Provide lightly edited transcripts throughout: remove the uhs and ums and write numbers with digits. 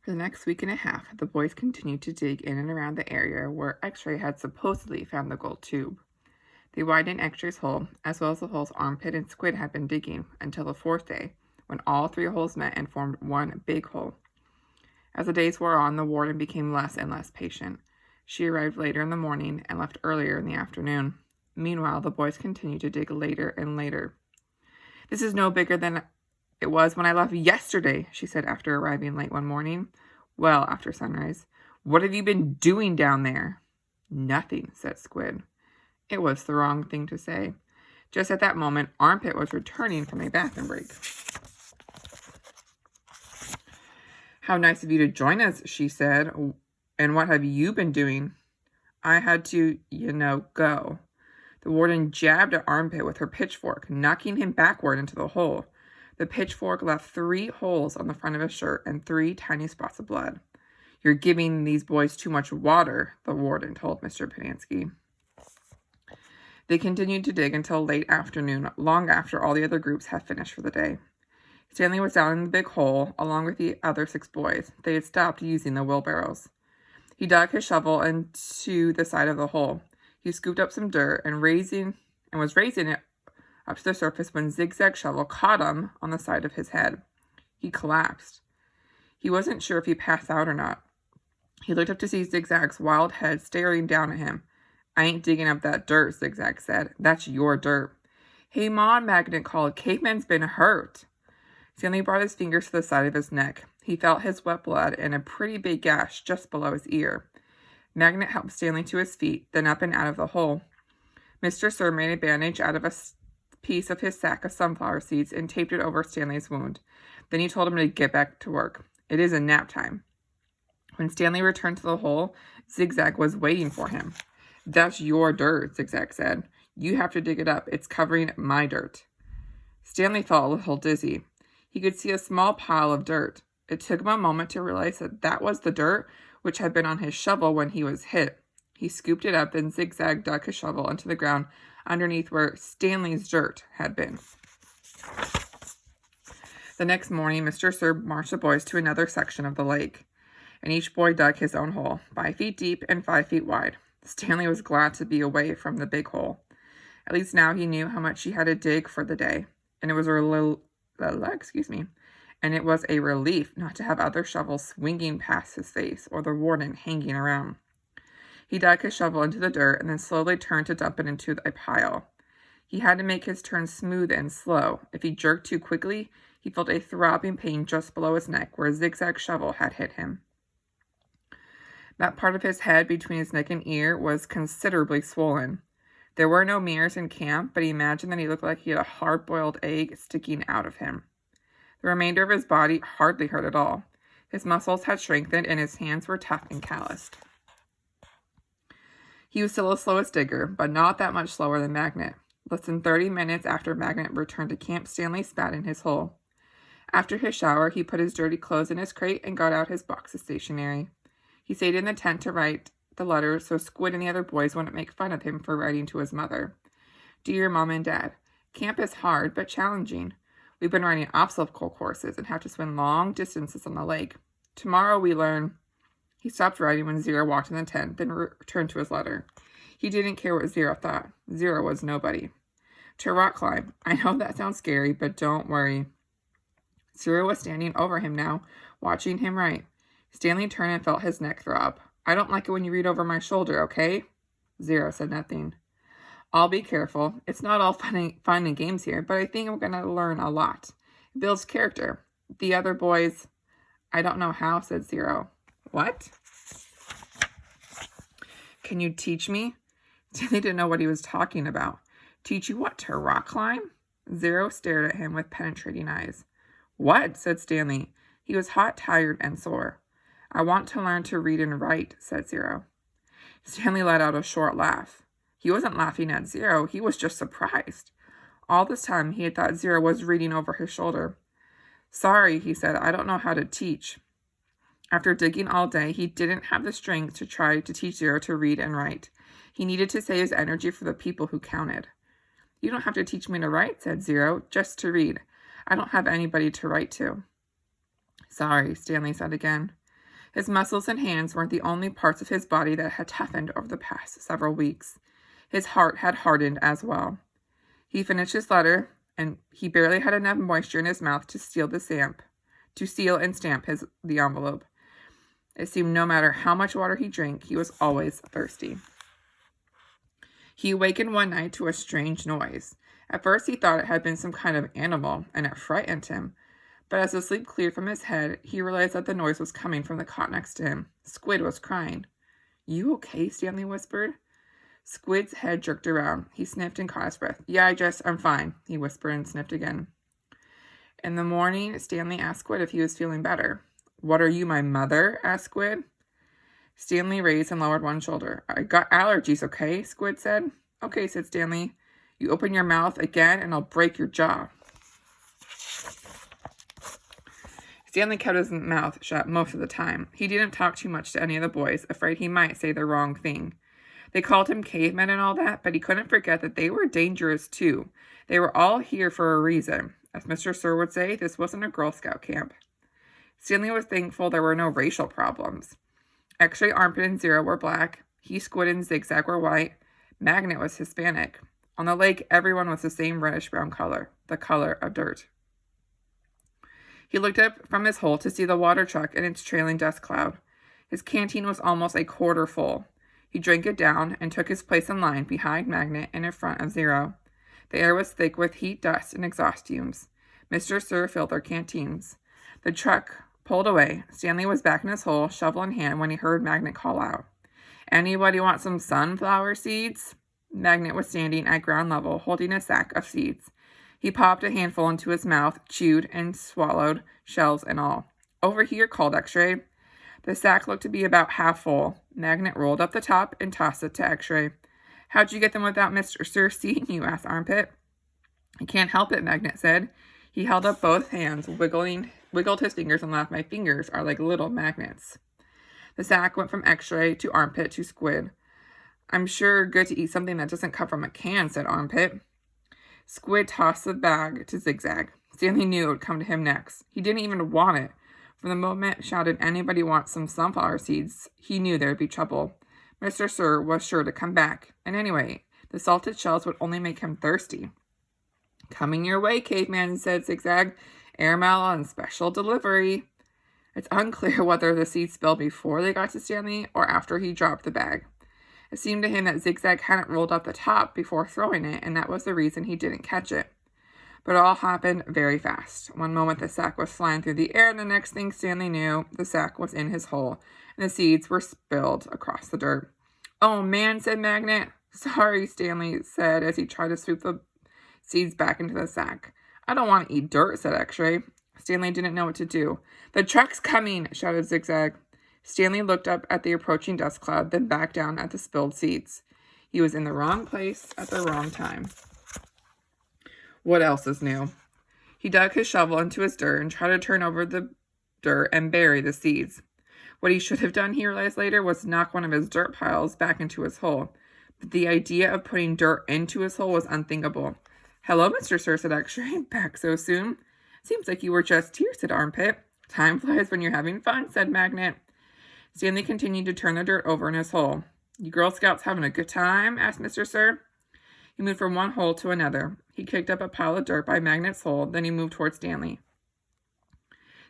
For the next week and a half, the boys continued to dig in and around the area where X-Ray had supposedly found the gold tube. They widened X-Ray's hole, as well as the holes Armpit and Squid had been digging, until the fourth day, when all three holes met and formed one big hole. As the days wore on, the warden became less and less patient. She arrived later in the morning and left earlier in the afternoon. Meanwhile, the boys continued to dig later and later. "This is no bigger than it was when I left yesterday," she said after arriving late one morning. Well, after sunrise. "What have you been doing down there?" "Nothing," said Squid. It was the wrong thing to say. Just at that moment, Armpit was returning from a bathroom break. "How nice of you to join us," she said. "And what have you been doing?" "I had to, go." The warden jabbed at Armpit with her pitchfork, knocking him backward into the hole. The pitchfork left 3 holes on the front of his shirt and 3 tiny spots of blood. "You're giving these boys too much water," the warden told Mr. Padansky. They continued to dig until late afternoon, long after all the other groups had finished for the day. Stanley was down in the big hole, along with the other 6 boys. They had stopped using the wheelbarrows. He dug his shovel into the side of the hole. He scooped up some dirt and was raising it up to the surface when Zigzag Shovel caught him on the side of his head. He collapsed. He wasn't sure if he passed out or not. He looked up to see Zigzag's wild head staring down at him. "I ain't digging up that dirt," Zigzag said. "That's your dirt." "Hey, Mom," Magnet called. "Caveman's been hurt." Stanley brought his fingers to the side of his neck. He felt his wet blood and a pretty big gash just below his ear. Magnet helped Stanley to his feet, then up and out of the hole. Mr. Sir made a bandage out of a piece of his sack of sunflower seeds and taped it over Stanley's wound. Then he told him to get back to work. It is a nap time. When Stanley returned to the hole, Zigzag was waiting for him. "That's your dirt," Zigzag said. "You have to dig it up. It's covering my dirt." Stanley felt a little dizzy. He could see a small pile of dirt. It took him a moment to realize that was the dirt which had been on his shovel when he was hit. He scooped it up, and Zigzag dug his shovel into the ground underneath where Stanley's dirt had been. The next morning, Mr. Sir marched the boys to another section of the lake, and each boy dug his own hole, 5 feet deep and 5 feet wide. Stanley was glad to be away from the big hole. At least now he knew how much he had to dig for the day, and it was a relief not to have other shovels swinging past his face or the warden hanging around. He dug his shovel into the dirt and then slowly turned to dump it into a pile. He had to make his turn smooth and slow. If he jerked too quickly, he felt a throbbing pain just below his neck where a Zigzag Shovel had hit him. That part of his head between his neck and ear was considerably swollen. There were no mirrors in camp, but he imagined that he looked like he had a hard-boiled egg sticking out of him. The remainder of his body hardly hurt at all. His muscles had strengthened and his hands were tough and calloused. He was still the slowest digger, but not that much slower than Magnet. Less than 30 minutes after Magnet returned to camp, Stanley spat in his hole. After his shower, he put his dirty clothes in his crate and got out his box of stationery. He stayed in the tent to write the letters so Squid and the other boys wouldn't make fun of him for writing to his mother. "Dear Mom and Dad, camp is hard but challenging. We've been running obstacle courses and have to swim long distances on the lake. Tomorrow we learn..." He stopped writing when Zero walked in the tent, then returned to his letter. He didn't care what Zero thought. Zero was nobody. "To rock climb. I know that sounds scary, but don't worry." Zero was standing over him now, watching him write. Stanley turned and felt his neck throb. "I don't like it when you read over my shoulder, okay?" Zero said nothing. "I'll be careful. It's not all fun and games here, but I think I'm going to learn a lot. It builds character. The other boys..." "I don't know how," said Zero. "What? Can you teach me?" Stanley didn't know what he was talking about. "Teach you what, to rock climb?" Zero stared at him with penetrating eyes. "What?" said Stanley. He was hot, tired, and sore. "I want to learn to read and write," said Zero. Stanley let out a short laugh. He wasn't laughing at Zero, he was just surprised. All this time he had thought Zero was reading over his shoulder. "Sorry," he said, "I don't know how to teach." After digging all day, he didn't have the strength to try to teach Zero to read and write. He needed to save his energy for the people who counted. "You don't have to teach me to write," said Zero, "just to read. I don't have anybody to write to." "Sorry," Stanley said again. His muscles and hands weren't the only parts of his body that had toughened over the past several weeks. His heart had hardened as well. He finished his letter, and he barely had enough moisture in his mouth to seal and stamp the envelope. It seemed no matter how much water he drank, he was always thirsty. He awakened one night to a strange noise. At first he thought it had been some kind of animal, and it frightened him. But as the sleep cleared from his head, he realized that the noise was coming from the cot next to him. Squid was crying. "You okay?" Stanley whispered. Squid's head jerked around. He sniffed and caught his breath. "Yeah, I'm fine," he whispered and sniffed again. In the morning, Stanley asked Squid if he was feeling better. "What are you, my mother?" asked Squid. Stanley raised and lowered one shoulder. "I got allergies, okay?" Squid said. "Okay," said Stanley. "You open your mouth again and I'll break your jaw." Stanley kept his mouth shut most of the time. He didn't talk too much to any of the boys, afraid he might say the wrong thing. They called him cavemen and all that, but he couldn't forget that they were dangerous too. They were all here for a reason. As Mr. Sir would say, this wasn't a Girl Scout camp. Stanley was thankful there were no racial problems. X-Ray, Armpit, and Zero were black. He, Squid, and Zigzag were white. Magnet was Hispanic. On the lake, everyone was the same reddish-brown color, the color of dirt. He looked up from his hole to see the water truck and its trailing dust cloud. His canteen was almost a quarter full. He drank it down and took his place in line behind Magnet and in front of Zero. The air was thick with heat, dust, and exhaust fumes. Mr. Sir filled their canteens. The truck pulled away. Stanley was back in his hole, shovel in hand, when he heard Magnet call out, "Anybody want some sunflower seeds?" Magnet was standing at ground level, holding a sack of seeds. He popped a handful into his mouth, chewed, and swallowed, shells and all. "Over here," called X-Ray. The sack looked to be about half full. Magnet rolled up the top and tossed it to X-Ray. "How'd you get them without Mr. Sir seeing you?" asked Armpit. "I can't help it," Magnet said. He held up both hands, wiggled his fingers, and laughed. "My fingers are like little magnets." The sack went from X-Ray to Armpit to Squid. "I'm sure good to eat something that doesn't come from a can," said Armpit. Squid tossed the bag to Zigzag. Stanley knew it would come to him next. He didn't even want it. From the moment shouted, "Anybody want some sunflower seeds?" he knew there would be trouble. Mr. Sir was sure to come back. And anyway, the salted shells would only make him thirsty. "Coming your way, caveman," said Zigzag. "Airmail on special delivery." It's unclear whether the seeds spilled before they got to Stanley or after he dropped the bag. It seemed to him that Zigzag hadn't rolled up the top before throwing it, and that was the reason he didn't catch it. But it all happened very fast. One moment the sack was flying through the air, and the next thing Stanley knew, the sack was in his hole, and the seeds were spilled across the dirt. "Oh man," said Magnet. "Sorry," Stanley said as he tried to swoop the seeds back into the sack. "I don't want to eat dirt," said X-Ray. Stanley didn't know what to do. "The truck's coming," shouted Zigzag. Stanley looked up at the approaching dust cloud, then back down at the spilled seeds. He was in the wrong place at the wrong time. What else is new? He dug his shovel into his dirt and tried to turn over the dirt and bury the seeds. What he should have done, he realized later, was knock one of his dirt piles back into his hole. But the idea of putting dirt into his hole was unthinkable. "Hello, Mr. Sir," said X-Ray. "Back so soon?" "Seems like you were just here," said Armpit. "Time flies when you're having fun," said Magnet. Stanley continued to turn the dirt over in his hole. "You Girl Scouts having a good time?" asked Mr. Sir. He moved from one hole to another. He kicked up a pile of dirt by Magnet's hole, then he moved toward Stanley.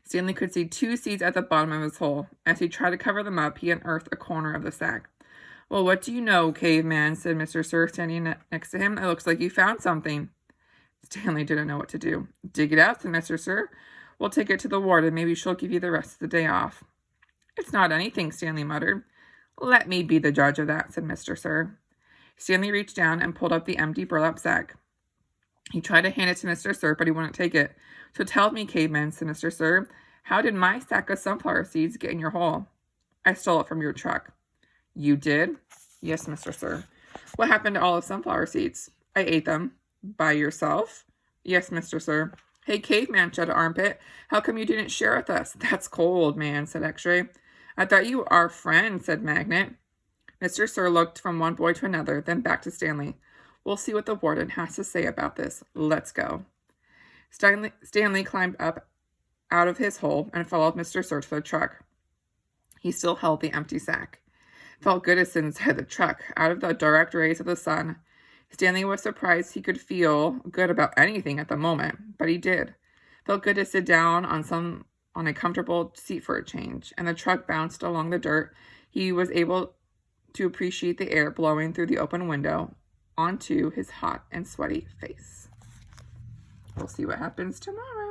Stanley could see 2 seeds at the bottom of his hole. As he tried to cover them up, he unearthed a corner of the sack. "Well, what do you know, caveman?" said Mr. Sir, standing next to him. "It looks like you found something." Stanley didn't know what to do. "Dig it out," said Mr. Sir. "We'll take it to the ward, and maybe she'll give you the rest of the day off." "It's not anything," Stanley muttered. "Let me be the judge of that," said Mr. Sir. Stanley reached down and pulled up the empty burlap sack. He tried to hand it to Mr. Sir, but he wouldn't take it. "So tell me, caveman," said Mr. Sir, "how did my sack of sunflower seeds get in your hole?" "I stole it from your truck." "You did?" "Yes, Mr. Sir." "What happened to all the sunflower seeds?" "I ate them." "By yourself?" "Yes, Mr. Sir." "Hey, caveman," shouted Armpit. "How come you didn't share with us?" "That's cold, man," said X-Ray. "I thought you were our friend," said Magnet. Mr. Sir looked from one boy to another, then back to Stanley. "We'll see what the warden has to say about this. Let's go." Stanley climbed up out of his hole and followed Mr. Sir to the truck. He still held the empty sack. It felt good to sit inside the truck, out of the direct rays of the sun. Stanley was surprised he could feel good about anything at the moment, but he did. It felt good to sit down on a comfortable seat for a change, and the truck bounced along the dirt. He was able to appreciate the air blowing through the open window onto his hot and sweaty face. We'll see what happens tomorrow.